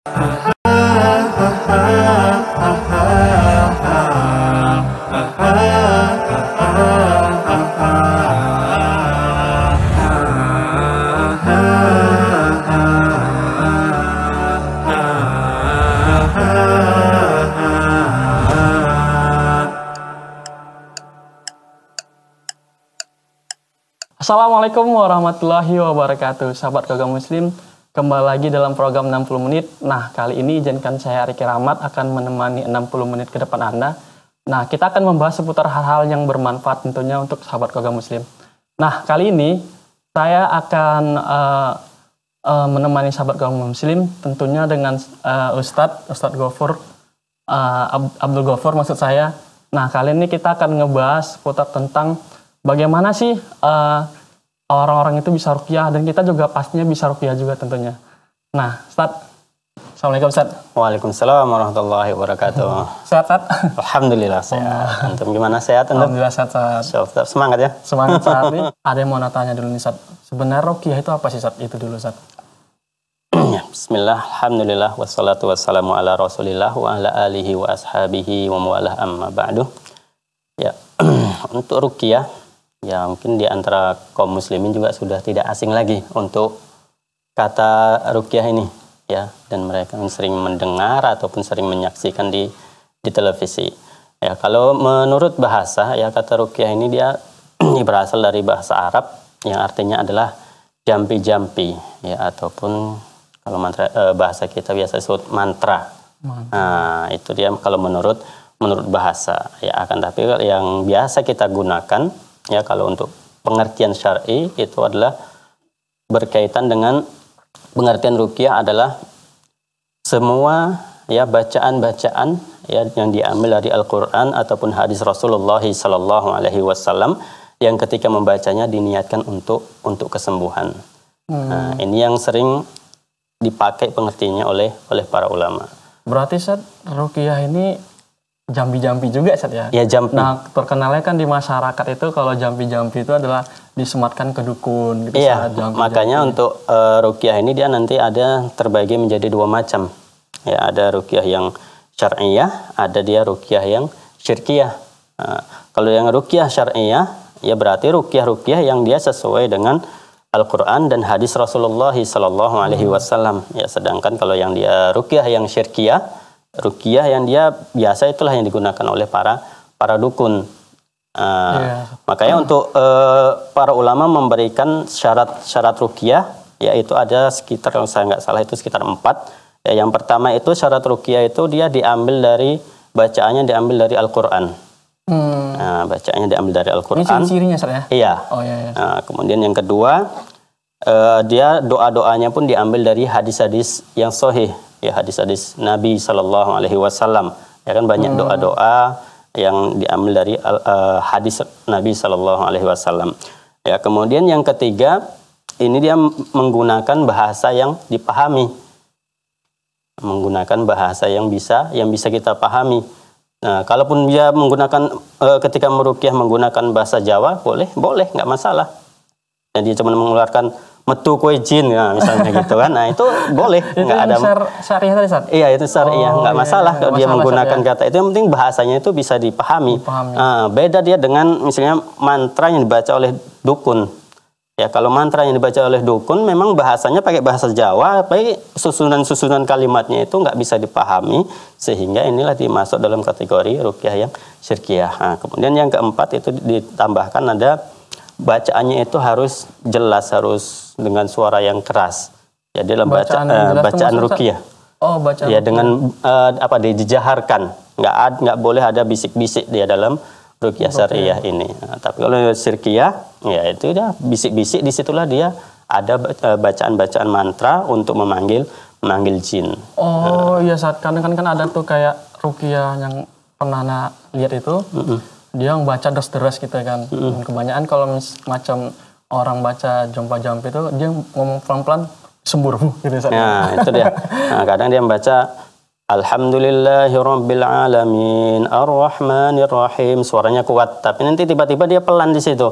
Assalamualaikum warahmatullahi wabarakatuh. Sahabat Keluarga Muslim, kembali lagi dalam program 60 menit. Nah, kali ini izinkan saya Riki Rahmat akan menemani 60 menit ke depan Anda. Nah, kita akan membahas seputar hal-hal yang bermanfaat tentunya untuk sahabat Keluarga Muslim. Nah, kali ini saya akan menemani sahabat Keluarga Muslim tentunya dengan Ustadz Gofur, Abdul Gofur maksud saya. Nah, kali ini kita akan ngebahas seputar tentang bagaimana sih orang-orang itu bisa ruqyah, dan kita juga pastinya bisa ruqyah juga tentunya. Nah, Ustaz. Assalamualaikum, Ustaz. Waalaikumsalam warahmatullahi wabarakatuh. Sehat, Ustaz? Alhamdulillah sehat. Antum gimana, sehat? Alhamdulillah sehat, Ustaz. Semangat ya? Semangat saat ini. Ada yang mau tanya dulu nih, Ustaz. Sebenarnya ruqyah itu apa sih, Ustaz? Itu dulu, Ustaz. Bismillah, alhamdulillah, wassalatu wassalamu ala rasulillah wa ala alihi wa ashabihi wa mu'alah amma ba'du. Ya, untuk ruqyah, ya mungkin di antara kaum muslimin juga sudah tidak asing lagi untuk kata ruqyah ini, ya, dan mereka sering mendengar ataupun sering menyaksikan di televisi. Ya, kalau menurut bahasa, ya, kata ruqyah ini dia berasal dari bahasa Arab yang artinya adalah jampi-jampi, ya, ataupun kalau bahasa kita biasa disebut mantra. Nah, itu dia kalau menurut bahasa, ya. Akan tapi yang biasa kita gunakan, ya, kalau untuk pengertian syar'i itu adalah berkaitan dengan pengertian ruqyah adalah semua, ya, bacaan-bacaan, ya, yang diambil dari Al-Qur'an ataupun hadis Rasulullah sallallahu alaihi wasallam yang ketika membacanya diniatkan untuk kesembuhan. Nah, ini yang sering dipakai pengertiannya oleh para ulama. Berarti, Ustaz, ruqyah ini jampi-jampi juga, Ustaz, ya? Ya, jampi. Nah, terkenalnya kan di masyarakat itu kalau jampi-jampi itu adalah disematkan ke dukun gitu. Iya, makanya untuk ruqyah ini dia nanti ada terbagi menjadi dua macam. Ya, ada ruqyah yang syar'iyah, ada dia ruqyah yang syirkiyah. Nah, kalau yang ruqyah syar'iyah, ya berarti ruqyah yang dia sesuai dengan Al-Quran dan hadis Rasulullah sallallahu alaihi wasallam. Ya, sedangkan kalau yang dia ruqyah yang syirkiyah, ruqyah yang dia biasa itulah yang digunakan oleh para dukun. Makanya untuk para ulama memberikan syarat ruqyah, yaitu ada sekitar, kalau saya nggak salah itu sekitar 4. Ya, yang pertama itu syarat ruqyah itu dia bacaannya diambil dari Al-Quran. Nah, bacaannya diambil dari Al-Quran. Ini cirinya, Ustaz, ya? Iya. Oh, iya. Nah, kemudian yang kedua, dia doa-doanya pun diambil dari hadis-hadis yang sahih. Ya, hadis-hadis Nabi Sallallahu Alaihi Wasallam. Ya kan, banyak doa-doa yang diambil dari hadis Nabi Sallallahu Alaihi Wasallam. Ya, kemudian yang ketiga, ini dia menggunakan bahasa yang dipahami, menggunakan bahasa yang bisa kita pahami. Nah, kalaupun dia menggunakan ketika meruqyah menggunakan bahasa Jawa, boleh, nggak masalah. Dan dia cuma mengeluarkan metu kue jin, nah, misalnya gitu kan. Nah, itu boleh, nggak ada syariah tadi, Ustaz? Iya, itu syariah, nggak masalah kalau dia menggunakan kata itu. Yang penting bahasanya itu bisa dipahami. Nah, beda dia dengan misalnya mantra yang dibaca oleh dukun. Ya, kalau mantra yang dibaca oleh dukun memang bahasanya pakai bahasa Jawa, tapi susunan kalimatnya itu nggak bisa dipahami, sehingga inilah dimasuk dalam kategori ruqyah yang syirkiyah. Nah, kemudian yang keempat itu ditambahkan ada bacaannya itu harus jelas, harus dengan suara yang keras. Ya, dalam bacaan ruqyah. Oh, bacaan. Ya, dengan dijaharkan. Nggak boleh ada bisik-bisik dia dalam ruqyah syariah ini. Nah, tapi kalau syirkiyah, ya itu dia bisik-bisik, disitulah dia ada bacaan-bacaan mantra untuk memanggil jin. Oh, iya, saat kan ada tuh kayak ruqyah yang pernah lihat itu. Dia membaca deres-deres gitu kan. Kebanyakan kalau macam orang baca jompa-jampi itu dia ngomong pelan-pelan sembur gitu. Nah, itu dia. Nah, kadang dia membaca Alhamdulillahirabbil alamin arrahmanirrahim, suaranya kuat, tapi nanti tiba-tiba dia pelan di situ.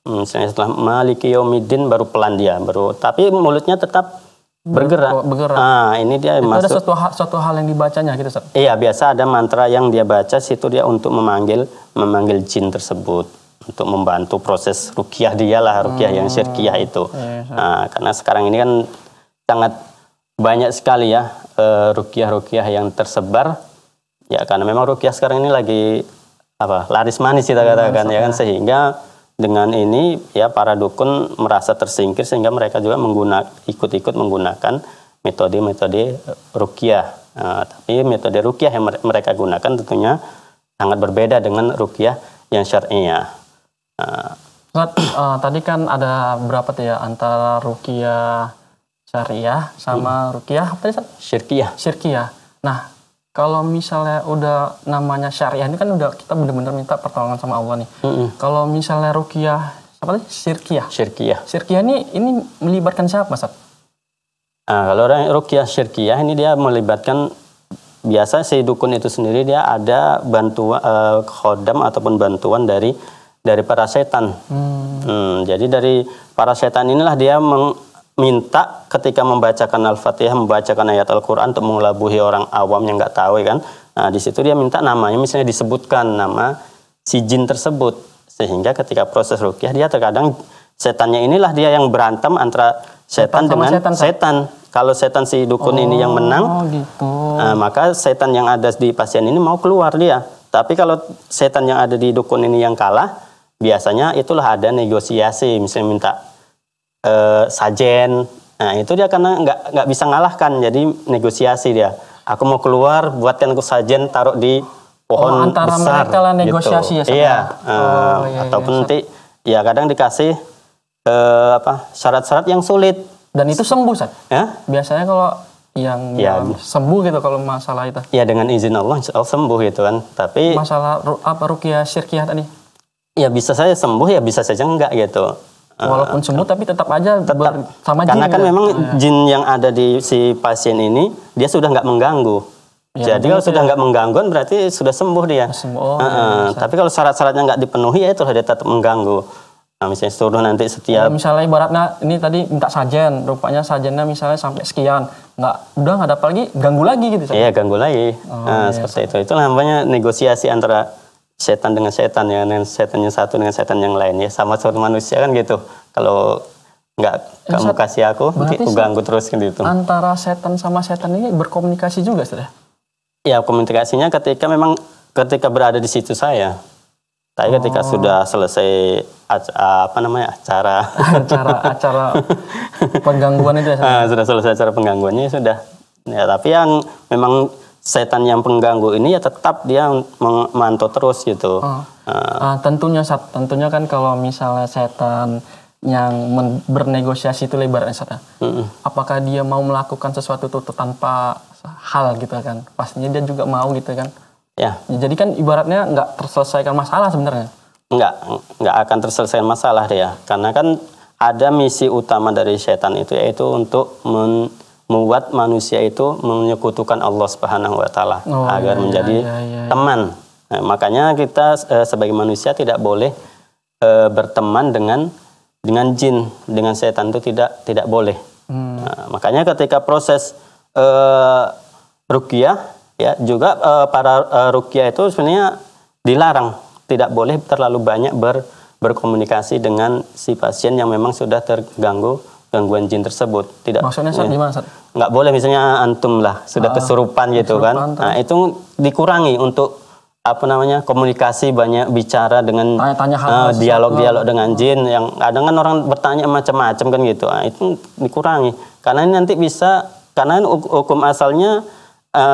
Misalnya setelah Maliki Yaumiddin baru pelan dia, tapi mulutnya tetap bergerak. Ah, ini dia Itu masuk. ada suatu hal yang dibacanya gitu, Ustaz. Iya, biasa ada mantra yang dia baca situ dia untuk memanggil jin tersebut untuk membantu proses ruqyah dia lah, ruqyah yang syirkiyah itu. Nah, karena sekarang ini kan sangat banyak sekali ya ruqyah yang tersebar. Ya karena memang ruqyah sekarang ini lagi laris manis kita katakan ya kan, sehingga dengan ini ya para dukun merasa tersingkir sehingga mereka juga ikut-ikut menggunakan metode ruqyah. Tapi metode ruqyah yang mereka gunakan tentunya sangat berbeda dengan ruqyah yang syar'iyah. Tadi kan ada berapa tuh ya antara ruqyah syariah sama ruqyah apa tadi? Syirkiyah. Nah, kalau misalnya udah namanya syariah ini kan udah kita benar-benar minta pertolongan sama Allah nih. Kalau misalnya ruqyah apa tadi? Syirkiyah ini melibatkan siapa, Ustaz? Kalau orang ruqyah syirkiyah ini dia melibatkan biasa si dukun itu sendiri dia ada bantuan khodam ataupun bantuan dari para setan. Jadi dari para setan inilah dia minta ketika membacakan Al-Fatihah, membacakan ayat Al-Quran untuk mengelabuhi orang awam yang nggak tahu kan. Nah di situ dia minta namanya misalnya disebutkan nama si jin tersebut, sehingga ketika proses ruqyah dia terkadang setannya inilah dia yang berantem antara setan dengan setan. Kalau setan si dukun ini yang menang, maka setan yang ada di pasien ini mau keluar dia. Tapi kalau setan yang ada di dukun ini yang kalah, biasanya itulah ada negosiasi, misalnya minta sajen. Nah itu dia karena nggak bisa ngalahkan, jadi negosiasi dia. Aku mau keluar, buatkan aku sajen, taruh di pohon antara besar. Mereka lah negosiasi gitu. Ya. Iya. Ataupun nanti ya kadang dikasih syarat-syarat yang sulit. Dan itu sembuh, Ustaz? Biasanya kalau yang sembuh gitu kalau masalah itu. Ya dengan izin Allah sembuh gitu kan. Tapi masalah ruqyah syirkiyah tadi? Ya bisa saja sembuh, ya bisa saja enggak gitu. Walaupun sembuh tapi tetap aja sama jin. Karena kan memang jin yang ada di si pasien ini dia sudah nggak mengganggu. Jadi kalau sudah nggak mengganggu berarti sudah sembuh dia. Tapi kalau syarat-syaratnya nggak dipenuhi ya itulah dia tetap mengganggu. Nah, misalnya suruh nanti setiap misalnya ibaratnya ini tadi minta sajen, rupanya sajennya misalnya sampai sekian, udah nggak dapat lagi, ganggu lagi gitu. Iya ganggu lagi. Seperti itu. Itulah namanya negosiasi antara setan dengan setan ya, dengan setan yang satu dengan setan yang lain ya, sama seperti manusia kan gitu. Kalau nggak kamu kasih aku ganggu terus gitu. Antara setan sama setan ini berkomunikasi juga sudah? Ya komunikasinya ketika berada di situ saya. Tapi ketika sudah selesai acara penggangguan itu ya. Sudah selesai acara penggangguannya sudah. Ya tapi yang memang setan yang pengganggu ini ya tetap dia memantau terus gitu. Tentunya kan kalau misalnya setan yang bernegosiasi itu lebar ya, apakah dia mau melakukan sesuatu itu tanpa hal gitu kan? Pastinya dia juga mau gitu kan? Ya. Jadi kan ibaratnya nggak terselesaikan masalah sebenarnya. Nggak akan terselesaikan masalah dia, karena kan ada misi utama dari setan itu yaitu untuk membuat manusia itu menyekutukan Allah Subhanahu wa taala agar menjadi teman. Nah, makanya kita sebagai manusia tidak boleh berteman dengan jin, dengan setan itu tidak boleh. Nah, makanya ketika proses ruqyah ya juga para ruqyah itu sebenarnya dilarang, tidak boleh terlalu banyak berkomunikasi dengan si pasien yang memang sudah terganggu gangguan jin tersebut. Tidak. Maksudnya gimana, Ustaz? Nggak boleh misalnya antum lah sudah kesurupan gitu kan. Nah, itu dikurangi untuk komunikasi, banyak bicara dengan dialog dengan jin yang kadang kan orang bertanya macam-macam kan gitu. Nah, itu dikurangi. Karena ini nanti karena hukum asalnya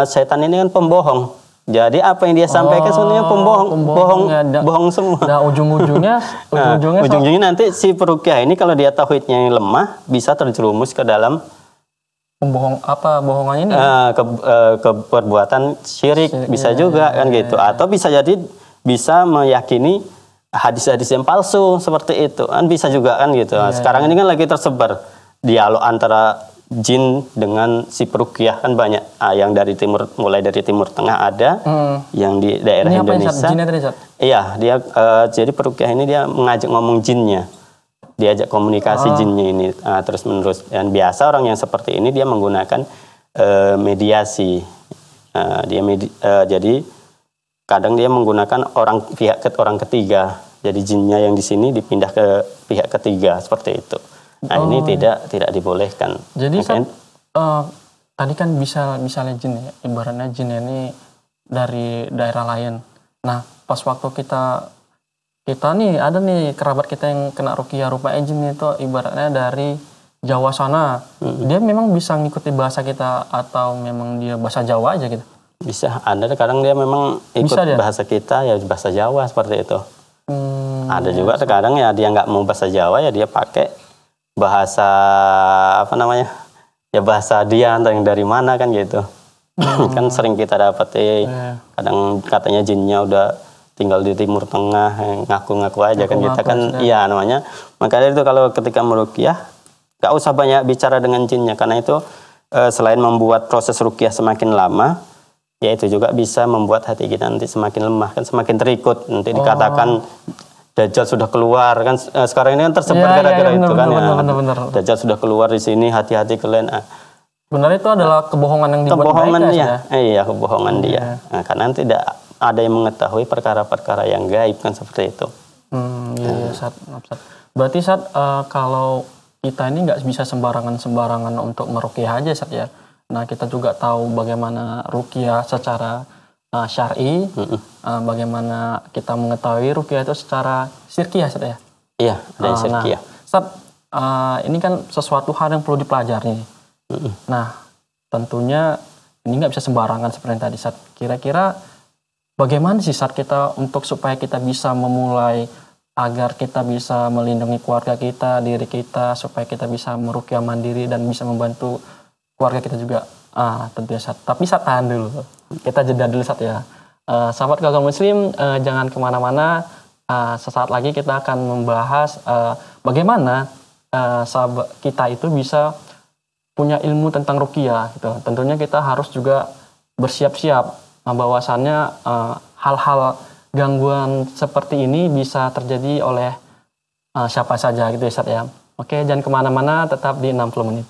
setan ini kan pembohong. Jadi apa yang dia sampaikan sebenarnya bohong semua. Nah, ujung-ujungnya nanti si peruqyah ini kalau dia tauhidnya yang lemah bisa terjerumus ke dalam bohongannya ini? Ke perbuatan syirik bisa juga kan gitu. Atau bisa meyakini hadis-hadis yang palsu seperti itu kan bisa juga kan gitu. Sekarang ini kan lagi tersebar dialog antara jin dengan si peruqyah kan banyak, yang dari timur, mulai dari Timur Tengah ada, yang di daerah ini Indonesia. Jinnya tadi, Ustaz? Iya, dia jadi peruqyah ini dia mengajak ngomong jinnya. diajak komunikasi jinnya ini terus menerus. Dan biasa orang yang seperti ini dia menggunakan mediasi. Jadi kadang dia menggunakan pihak orang ketiga. Jadi jinnya yang di sini dipindah ke pihak ketiga seperti itu. Nah ini tidak dibolehkan. Jadi tadi kan misalnya jin ya, ibaratnya jin ini dari daerah lain. Nah pas waktu kita nih ada nih kerabat kita yang kena ruqyah, rupanya jin itu ibaratnya dari Jawa sana. Dia memang bisa ngikuti bahasa kita atau memang dia bahasa Jawa aja gitu? Bisa, ada kadang dia memang ikut bahasa kita ya bahasa Jawa seperti itu. Ada juga terkadang ya dia nggak mau bahasa Jawa ya dia pakai bahasa apa namanya? Ya bahasa dia entah yang dari mana kan gitu. Kan sering kita dapat kadang katanya jinnya udah tinggal di Timur Tengah, ngaku-ngaku aja kan kita kan iya namanya. Makanya itu kalau ketika meruqyah gak usah banyak bicara dengan jinnya karena itu selain membuat proses ruqyah semakin lama, ya itu juga bisa membuat hati kita nanti semakin lemah kan semakin terikut. Nanti dikatakan Dajjal sudah keluar kan sekarang ini kan tersebar gara-gara itu kan bener. Dajjal sudah keluar di sini, hati-hati kalian. Benar itu adalah kebohongan yang dibuat mereka ya. Iya, kebohongan dia. Nah, karena tidak ada yang mengetahui perkara-perkara yang gaib kan seperti itu. Iya, Sat. Berarti Sat kalau kita ini nggak bisa sembarangan untuk meruqyah aja Sat ya. Nah, kita juga tahu bagaimana ruqyah secara syar'i, bagaimana kita mengetahui ruqyah itu secara syirkiyah Sat ya? Iya, ada syirkiyah. Sat, ini kan sesuatu hal yang perlu dipelajari. Nah, tentunya ini nggak bisa sembarangan seperti yang tadi Sat. Kira-kira bagaimana sih Sat kita untuk supaya kita bisa memulai agar kita bisa melindungi keluarga kita, diri kita, supaya kita bisa meruqyah mandiri dan bisa membantu keluarga kita juga? Tentunya Sat. Tapi Sat tahan dulu. Kita jeda dulu Sat ya. Sahabat keluarga muslim, jangan kemana-mana. Sesaat lagi kita akan membahas bagaimana sahabat kita itu bisa punya ilmu tentang ruqyah. Gitu. Tentunya kita harus juga bersiap-siap bahwasannya hal-hal gangguan seperti ini bisa terjadi oleh siapa saja gitu ya Sat ya. Oke, jangan kemana-mana, tetap di 60 menit.